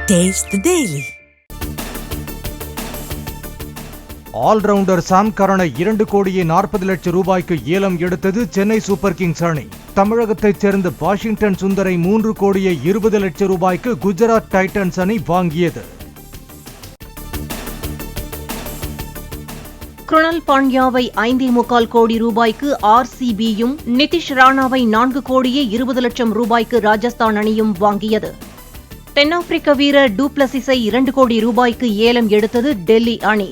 Taste the Daily. Allrounder சாம் கரனை 2 கோடியே 40 லட்சம் ரூபாய்க்கு ஏலம் எடுத்தது சென்னை சூப்பர் கிங்ஸ் அணி. தமிழகத்தைச் சேர்ந்த வாஷிங்டன் சுந்தரை 3 கோடியே 20 லட்சம் ரூபாய்க்கு குஜராத் டைட்டன்ஸ் அணி வாங்கியது. குணால் பாண்டியாவை 5.25 கோடி ரூபாய்க்கு RCBயும், நிதிஷ் ராணாவை 4 கோடியே 20 லட்சம் ரூபாய்க்கு ராஜஸ்தான் அணியும் வாங்கியது. தென்னாப்பிரிக்க வீரர் டூப்ளசிஸை 2 கோடி ரூபாய்க்கு ஏலம் எடுத்தது டெல்லி அணி.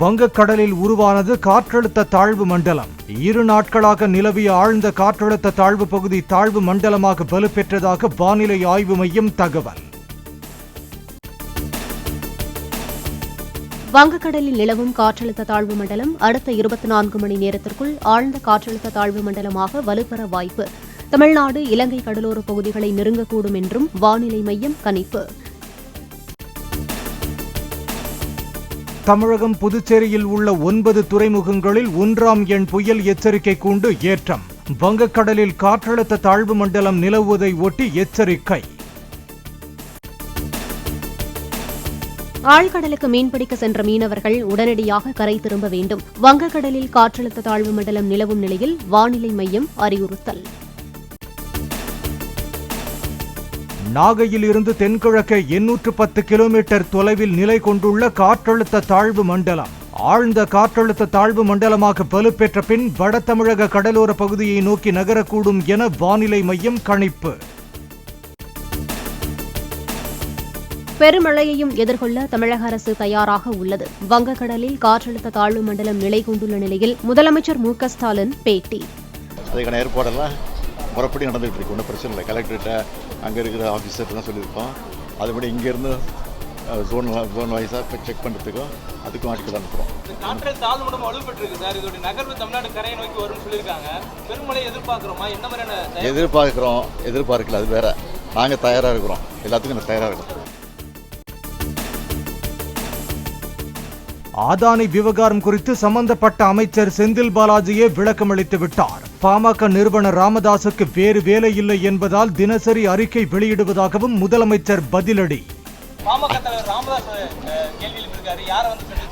வங்கக்கடலில் உருவானது காற்றழுத்த தாழ்வு மண்டலம். 2 நாட்களாக நிலவிய ஆழ்ந்த காற்றழுத்த தாழ்வு பகுதி தாழ்வு மண்டலமாக வலுப்பெற்றதாக வானிலை ஆய்வு மையம் தகவல். வங்கக்கடலில் நிலவும் காற்றழுத்த தாழ்வு மண்டலம் அடுத்த 24 மணி நேரத்திற்குள் ஆழ்ந்த காற்றழுத்த தாழ்வு மண்டலமாக வலுப்பெற வாய்ப்பு. தமிழ்நாடு, இலங்கை கடலோர பகுதிகளை நெருங்கக்கூடும் என்றும் வானிலை மையம் கணிப்பு. தமிழகம், புதுச்சேரியில் உள்ள 9 துறைமுகங்களில் 1ஆம் எண் புயல் எச்சரிக்கை கூண்டு ஏற்றம். வங்கக்கடலில் காற்றழுத்த தாழ்வு மண்டலம் நிலவுவதை ஒட்டி எச்சரிக்கை. ஆழ்கடலுக்கு மீன்பிடிக்க சென்ற மீனவர்கள் உடனடியாக கரை திரும்ப வேண்டும். வங்கக்கடலில் காற்றழுத்த தாழ்வு மண்டலம் நிலவும் நிலையில் வானிலை மையம் அறிவுறுத்தல். நாகையில் இருந்து தென்கிழக்கே 810 கிலோமீட்டர் தொலைவில் நிலை கொண்டுள்ள காற்றழுத்த தாழ்வு மண்டலம் ஆழ்ந்த காற்றழுத்த தாழ்வு மண்டலமாக வலுப்பெற்ற பின் வட தமிழக கடலோர பகுதியை நோக்கி நகரக்கூடும் என வானிலை மையம் கணிப்பு. பெருமழையையும் எதிர்கொள்ள தமிழக அரசு தயாராக உள்ளது. வங்கக்கடலில் காற்றழுத்த தாழ்வு மண்டலம் நிலை கொண்டுள்ள நிலையில் முதலமைச்சர் மு.க.ஸ்டாலின் பேட்டி. அதுக்கான ஏற்பாடெல்லாம் முறைப்படி நடந்துகிட்டு இருக்கு, ஒன்றும் பிரச்சனை இல்லை. கலெக்டர்கிட்ட அங்கே இருக்கிற ஆஃபீஸர்கிட்ட தான் சொல்லியிருக்கோம். அதுபடி இங்கேருந்து ஜோன் வைஸாக இப்போ செக் பண்ணுறதுக்கும் அதுக்கும் ஆட்கள் தான் அனுப்புகிறோம். காற்றழுத்த தாழ்வு மண்டலம் வலுப்பெற்றிருக்கு சார். இதோட நகர்வு தமிழ்நாடு கரையை நோக்கி வரும்னு சொல்லியிருக்காங்க. பெருமழை எதிர்பார்க்குறோமா? என்ன மாதிரியான எதிர்பார்க்கல, அது வேற. நாங்கள் தயாராக இருக்கிறோம், எல்லாத்துக்கும் தயாராக இருக்கிறோம். ஆதானி விவகாரம் குறித்து சம்பந்தப்பட்ட அமைச்சர் செந்தில் பாலாஜியே விளக்கமளித்து விட்டார். பாமக நிறுவனர் ராமதாசுக்கு வேறு வேலை இல்லை என்பதால் தினசரி அறிக்கை வெளியிடுவதாகவும் முதலமைச்சர் பதிலடி.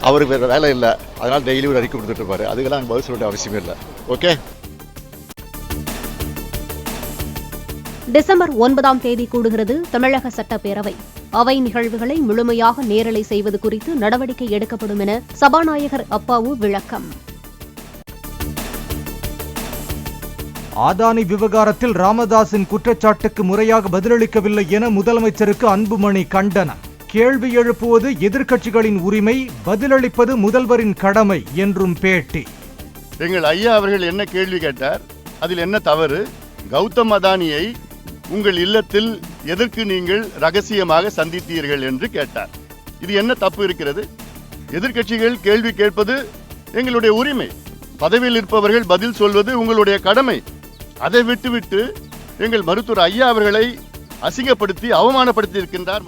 அவருக்கு வேற வேலை இல்லை, அதனால டெய்லி ஒரு அறிக்கை கொடுத்துட்டு இருப்பாரு. அதுக்கெல்லாம் பதில் சொல்ல அவசியமே இல்லை. ஓகே. டிசம்பர் 9ஆம் தேதி கூடுகிறது தமிழக சட்டப்பேரவை. அவை நிகழ்வுகளை முழுமையாக நேரலை செய்வது குறித்து நடவடிக்கை எடுக்கப்படும் என சபாநாயகர் அப்பாவு விளக்கம். ஆதானி விவகாரத்தில் ராமதாசின் குற்றச்சாட்டுக்கு முறையாக பதிலளிக்கவில்லை என முதலமைச்சருக்கு அன்புமணி கண்டனம். கேள்வி எழுப்புவது எதிர்க்கட்சிகளின் உரிமை, பதிலளிப்பது முதல்வரின் கடமை என்றும் பேட்டி. எங்கள் ஐயா அவர்கள் என்ன கேள்வி கேட்டார், அதில் என்ன தவறு? கௌதம் அதானியை உங்கள் இல்லத்தில் எதற்கு நீங்கள் ரகசியமாக சந்தித்தீர்கள் என்று கேட்டார். இது என்ன தப்பு இருக்கிறது? எதிர்க்கட்சிகள் கேள்வி கேட்பது எங்களுடைய உரிமை, பதவியில் இருப்பவர்கள் பதில் சொல்வது உங்களுடைய கடமை. அதை விட்டுவிட்டு எங்கள் மருத்துவர் ஐயா அவர்களை அசிங்கப்படுத்தி அவமானப்படுத்தி இருக்கின்றார்.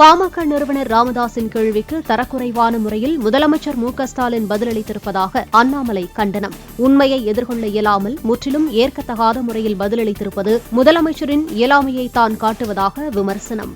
பாமக நிறுவனர் ராமதாசின் கேள்விக்கு தரக்குறைவான முறையில் முதலமைச்சர் மு.க.ஸ்டாலின் பதிலளித்திருப்பதாக அண்ணாமலை கண்டனம். உண்மையை எதிர்கொள்ள இயலாமல் முற்றிலும் ஏற்கத்தகாத முறையில் பதிலளித்திருப்பது முதலமைச்சரின் இயலாமையை தான் காட்டுவதாக விமர்சனம்.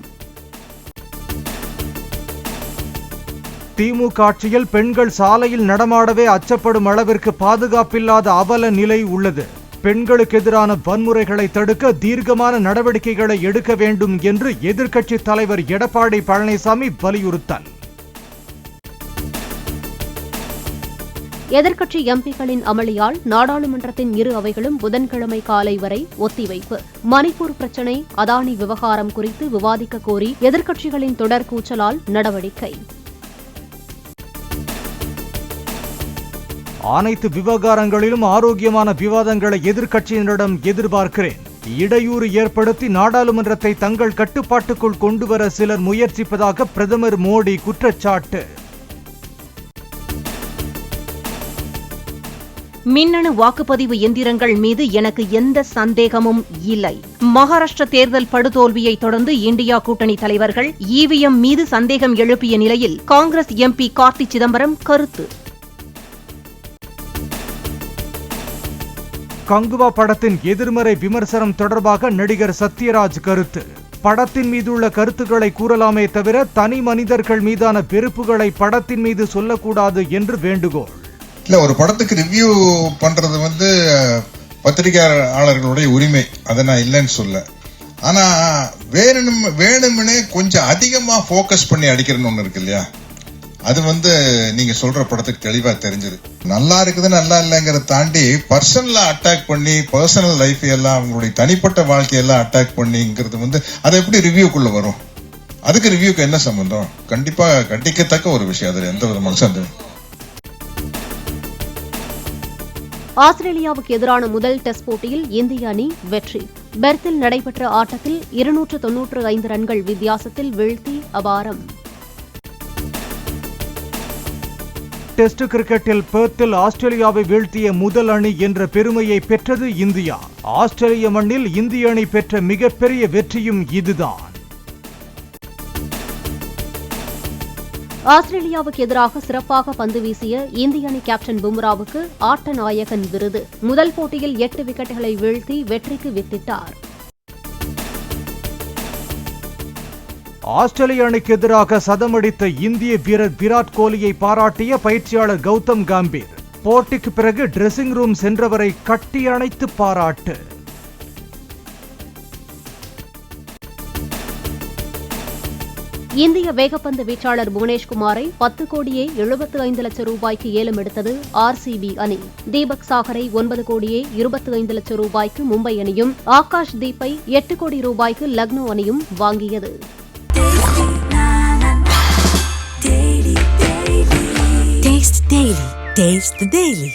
திமுக ஆட்சியில் பெண்கள் சாலையில் நடமாடவே அச்சப்படும் அளவிற்கு பாதுகாப்பில்லாத அவல நிலை உள்ளது. பெண்களுக்கு எதிரான வன்முறைகளை தடுக்க தீர்க்கமான நடவடிக்கைகளை எடுக்க வேண்டும் என்று எதிர்க்கட்சி தலைவர் எடப்பாடி பழனிசாமி வலியுறுத்தல். எதிர்க்கட்சி எம்பிக்களின் அமளியால் நாடாளுமன்றத்தின் 2 அவைகளும் புதன்கிழமை காலை வரை ஒத்திவைப்பு. மணிப்பூர் பிரச்சினை, அதானி விவகாரம் குறித்து விவாதிக்க கோரி எதிர்க்கட்சிகளின் தொடர் கூச்சலால் நடவடிக்கை. அனைத்து விவகாரங்களிலும் ஆரோக்கியமான விவாதங்களை எதிர்க்கட்சியினரிடம் எதிர்பார்க்கிறேன். இடையூறு ஏற்படுத்தி நாடாளுமன்றத்தை தங்கள் கட்டுப்பாட்டுக்குள் கொண்டுவர சிலர் முயற்சிப்பதாக பிரதமர் மோடி குற்றச்சாட்டு. மின்னணு வாக்குப்பதிவு எந்திரங்கள் மீது எனக்கு எந்த சந்தேகமும் இல்லை. மகாராஷ்டிர தேர்தல் படுதோல்வியை தொடர்ந்து இந்தியா கூட்டணி தலைவர்கள் EVM மீது சந்தேகம் எழுப்பிய நிலையில் காங்கிரஸ் MP கார்த்தி சிதம்பரம் கருத்து. கங்குவா படத்தின் எதிர்மறை விமர்சனம் தொடர்பாக நடிகர் சத்யராஜ் கருத்து. படத்தின் மீதுள்ள கருத்துக்களை கூறலாமே தவிர தனி மனிதர்கள் மீதான வெறுப்புகளை படத்தின் மீது சொல்லக்கூடாது என்று வேண்டுகோள். இல்ல, ஒரு படத்துக்கு ரிவ்யூ பண்றது பத்திரிகையாளர்களுடைய உரிமை, அதை நான் இல்லைன்னு சொல்ல. ஆனா வேணும்னே கொஞ்சம் அதிகமா போக்கஸ் பண்ணி அடிக்கிறன்னு ஒண்ணு இருக்கு இல்லையா, அது நீங்க சொல்ற படத்துக்கு தெளிவா தெரிஞ்சது. நல்லா இருக்குது நல்லா இல்லைங்கிறத தாண்டி பர்சனலா அட்டாக் பண்ணி பர்சனல் லைஃப் எல்லாம் அவங்களுடைய தனிப்பட்ட வாழ்க்கையெல்லாம் அட்டாக் பண்ணிங்கிறது அது எப்படி ரிவ்யூக்குள்ள வரும்? அதுக்கு ரிவ்யூக்கு என்ன சம்பந்தம்? கண்டிப்பா கண்டிக்கத்தக்க ஒரு விஷயம், அதுல எந்த விதமான சந்தேகம். ஆஸ்திரேலியாவுக்கு எதிரான முதல் டெஸ்ட் போட்டியில் இந்திய அணி வெற்றி. பெர்த்தில் நடைபெற்ற ஆட்டத்தில் 295 ரன்கள் வித்தியாசத்தில் வீழ்த்தி அபாரம். டெஸ்ட் கிரிக்கெட்டில் பெர்த்தில் ஆஸ்திரேலியாவை வீழ்த்திய முதல் அணி என்ற பெருமையை பெற்றது இந்தியா. ஆஸ்திரேலிய மண்ணில் இந்திய அணி பெற்ற மிகப்பெரிய வெற்றியும் இதுதான். ஆஸ்திரேலியாவுக்கு எதிராக சிறப்பாக பந்து வீசிய இந்திய அணி கேப்டன் பும்ராவுக்கு ஆட்ட நாயகன் விருது. முதல் போட்டியில் 8 விக்கெட்டுகளை வீழ்த்தி வெற்றிக்கு வித்திட்டார். ஆஸ்திரேலிய அணிக்கு எதிராக சதமடித்த இந்திய வீரர் விராட் கோலியை பாராட்டிய பயிற்சியாளர் கௌதம் கம்பீர். போட்டிக்கு பிறகு டிரெஸ்ஸிங் ரூம் சென்றவரை கட்டி அணைத்து பாராட்டு. இந்திய வேகப்பந்து வீச்சாளர் புவனேஷ்குமாரை 10 கோடியே 75 லட்சம் ரூபாய்க்கு ஏலம் எடுத்தது RCB அணி. தீபக் சாகரை 9 கோடியே 25 லட்சம் ரூபாய்க்கு மும்பை அணியும், ஆகாஷ் தீப்பை 8 கோடி ரூபாய்க்கு லக்னோ அணியும் வாங்கியது. Taste the Daily.